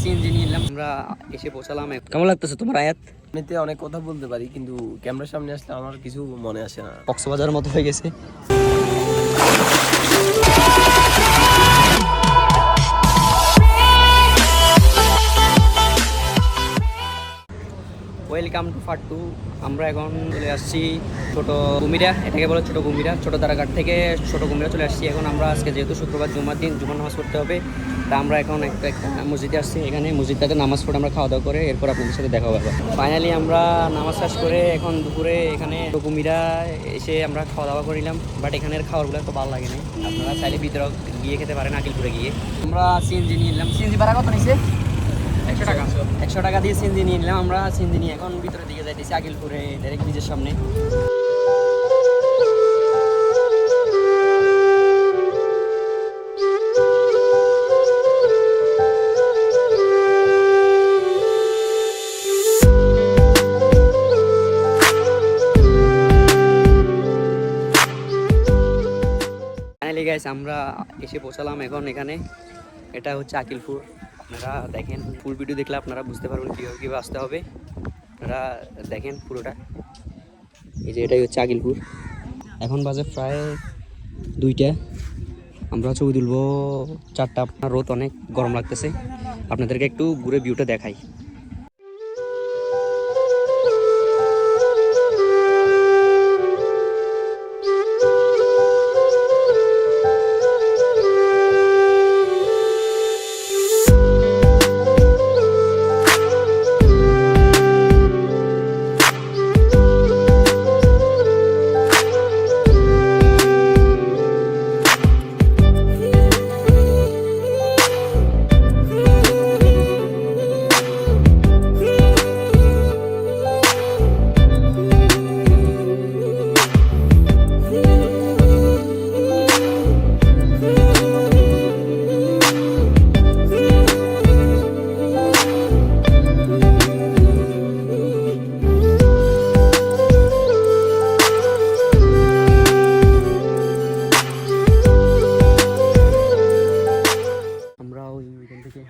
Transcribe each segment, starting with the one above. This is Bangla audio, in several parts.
সিএনজি নিলাম, আমরা এসে পৌঁছালাম। কেমন লাগতেছে তোমার আয়াত? এমনিতে অনেক কথা বলতে পারি, কিন্তু ক্যামেরার সামনে আসলে আমার কিছু মনে আসে না। কক্সবাজারের মতো হয়ে গেছে। Welcome to part 2। আমরা এখন চলে আসছি ছোট কুমিরা, এটাকে বলে ছোট কুমিরা। ছোট তারাঘাট থেকে ছোট কুমিরা চলে আসছি। এখন আমরা আজকে যেহেতু শুক্রবার জুমার দিন, জুমার নামাজ পড়তে হবে, তা আমরা এখন একটা মসজিদে আসছি। এখানে মসজিদটাতে নামাজ পড়ে আমরা খাওয়া দাওয়া করে এরপর আপনাদের সাথে দেখা হবে। ফাইনালি আমরা নামাজ শেষ করে এখন দুপুরে এখানে কুমিরা এসে আমরা খাওয়া দাওয়া করিলাম। বাট এখানের খাবারগুলো তো ভালো লাগে না, আপনারা চাইলে ভিতরে গিয়ে খেতে পারেন, আকিলপুরে গিয়ে। আমরা সিএনজি নিলাম। সিএনজি ভাড়া কত নিছে? 100 টাকা। 100 টাকা দিয়ে সিএনজি নিয়ে নিলাম। আমরা সিএনজি নিয়ে এখন ভিতরের দিকে যাইতেছি, আকিলপুরে ডাইরেক্ট ব্রিজের সামনে। ফাইনালি গাইস আমরা এসে পৌঁছালাম এখন এখানে। এটা হচ্ছে আকিলপুর। আপনারা দেখেন, ফুল ভিডিও দেখলে আপনারা বুঝতে পারবেন কীভাবে কীভাবে আসতে হবে। আপনারা দেখেন পুরোটা। এই যে এটাই হচ্ছে আকিলপুর। এখন বাজে প্রায় 2টা। আমরা ছবি তুলবো 4টা। আপনার রোদ অনেক গরম লাগতেছে, আপনাদেরকে একটু ঘুরে ভিউটা দেখাই।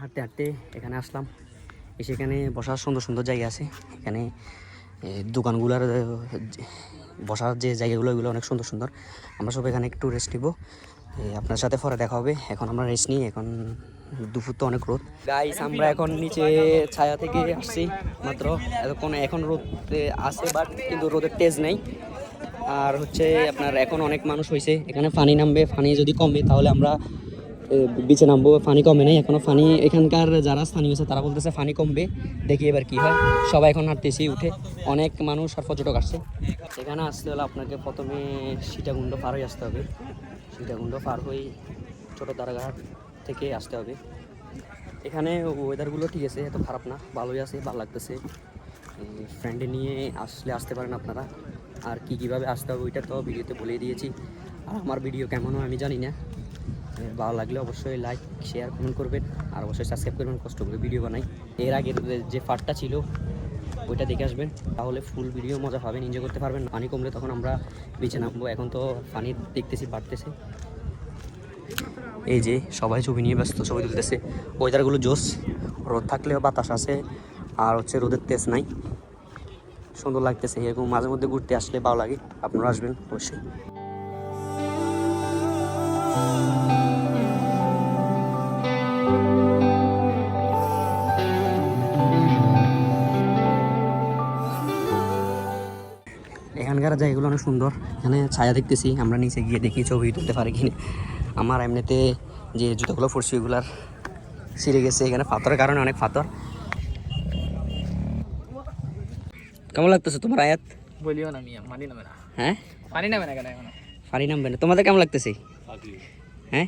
হাঁটতে হাঁটতে এখানে আসলাম। এসে এখানে বসার সুন্দর সুন্দর জায়গা আছে। এখানে দোকানগুলোর বসার যে জায়গাগুলো, এগুলো অনেক সুন্দর সুন্দর। আমরা সব এখানে একটু রেস্ট নিব। আপনার সাথে পরে দেখা হবে। এখন আমরা রেস্ট নিই। এখন দুপুর তো অনেক রোদ। গাইস আমরা এখন নিচে ছায়া থেকে আসছি মাত্র এতক্ষণ। এখন রোদ আছে, বাট কিন্তু রোদের তেজ নেই। আর হচ্ছে আপনার এখন অনেক মানুষ হয়েছে। এখানে পানি নামবে, পানি যদি কমে তাহলে আমরা বিচে নামবো। পানি কমে নাই এখনো। পানি এখানকার যারা স্থানীয় আছে তারা বলতেছে পানি কমবে, দেখি এবার কি হয়। সবাই এখন হাঁটতেছি উঠে, অনেক মানুষ আর পর্যটক আসছে। এখানে আসতে হলে আপনাকে প্রথমে সীতাকুণ্ড পার হয়ে আসতে হবে। সীতাকুণ্ড পার হয়ে ছোট তারাঘাট থেকে আসতে হবে। এখানে ওয়েদারগুলো ঠিক আছে, এত খারাপ না, ভালোই আছে, ভালো লাগতেছে। ফ্রেন্ডে নিয়ে আসতে পারেন আপনারা। আর কীভাবে আসতে হবে ওইটা তো ভিডিওতে বলে দিয়েছি। আর আমার ভিডিও কেমন হয় আমি জানি না, ভালো লাগলে অবশ্যই লাইক শেয়ার কমেন্ট করবেন। আর অবশ্যই সাবস্ক্রাইব করবেন, কষ্ট করে ভিডিও বানাই। এর আগের যে পার্টটা ছিল ওইটা দেখে আসবেন, তাহলে ফুল ভিডিও মজা পাবেন, এনজয় করতে পারবেন। পানি কমলে তখন আমরা বিচে নামবো। এখন তো পানি দেখতেছি বাড়তেছে। এই যে সবাই ছবি নিয়ে ব্যস্ত, ছবি তুলতেছে। ওয়েদারগুলো জোস, রোদ থাকলেও বাতাস আছে, আর হচ্ছে রোদের তেজ নাই, সুন্দর লাগতেছে। এরকম মাঝে মধ্যে ঘুরতে আসলে ভালো লাগে। আপনারা আসবেন অবশ্যই। এখানকার জায়গাগুলো অনেক সুন্দর। এখানে ছায়া দেখতেছি, আমরা নিচে গিয়ে দেখি ছবি তুলতে পারি কিনা। আমার এমনিতে যে জুতোগুলো পরছি ওগুলার ছিঁড়ে গেছে, এখানে পাথরের কারণে অনেক পাথর। কেমন লাগতেছে তোমার আয়াত? বলিও না মিয়া, পানি নামে না। হ্যাঁ, পানি নামে না কেন? এখন পানি নামবে না? তোমাদের কেমন লাগতেছে? হ্যাঁ,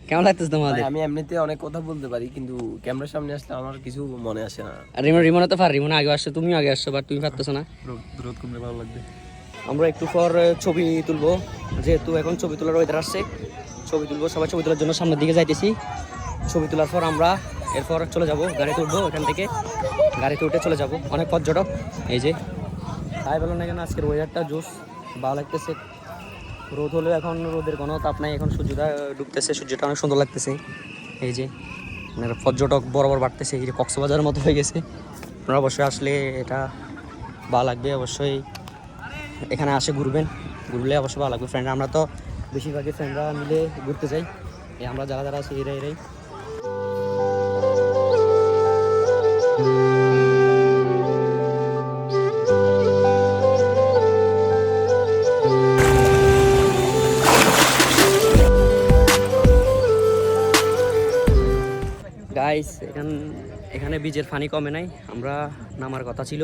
কেমন লাগতেছে তোমাদের? আমি এমনিতে অনেক কথা বলতে পারি, কিন্তু ক্যামেরার সামনে আসলে আমার কিছু মনে আসে না। রিমন তো পার, রিমন আগে আসছো, তুমিও আগে আসছো, বাট তুমি পারতেছো না। রোদ কমলে ভালো লাগবে। আমরা একটু পর ছবি তুলবো, যেহেতু এখন ছবি তোলার ওয়েদার আসছে। ছবি তুলবো, সবাই ছবি তোলার জন্য সামনের দিকে যাইতেছি। ছবি তোলার পর আমরা এরপর চলে যাব, গাড়িতে উঠবো। এখান থেকে গাড়িতে উঠে চলে যাব। অনেক পর্যটক এই যে, তাই বলো না কেন আজকের ওয়েদারটা জোস, ভালো লাগতেছে। রোদ হলেও এখন রোদের কোনো তাপ নাই, এখন সূর্যটা ডুবতেছে, সূর্যটা অনেক সুন্দর লাগতেছে। এই যে মানে পর্যটক বরাবর বাড়তেছে, এই যে কক্সবাজারের মতো হয়ে গেছে। আপনারা অবশ্যই আসলে এটা ভালো লাগবে, অবশ্যই এখানে আসে ঘুরলে অবশ্যই ভালো লাগবে। ফ্রেন্ডরা আমরা তো বেশিরভাগই ফ্রেন্ডরা মিলে ঘুরতে যাই, এই আমরা যারা যারা আছি এরাই গাইস। এখানে বীজের পানি কমে নাই, আমরা নামার কথা ছিল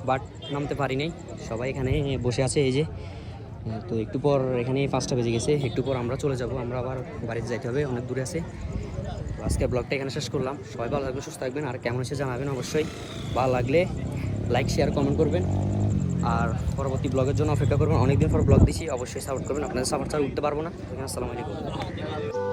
বাট নামতে পারি নাই, সবাই এখানে বসে আছে এই যে। তো একটু পর এখানে 5টা বেজে গেছে, একটু পর আমরা চলে যাব, আমরা আবার বাড়িতে যাইতে হবে, অনেক দূরে আছে। আজকের ব্লগটা এখানে শেষ করলাম। সবাই ভালো থাকবেন, সুস্থ থাকবেন, আর কেমন হয়েছে জানাবেন অবশ্যই। ভালো লাগলে লাইক শেয়ার কমেন্ট করবেন, আর পরবর্তী ব্লগের জন্য অপেক্ষা করবেন। অনেকদিন পর ব্লগ দিচ্ছি, অবশ্যই সাপোর্ট করবেন, আপনাদের সাপোর্ট ছাড়া উঠতে পারবো না। আসসালামু আলাইকুম।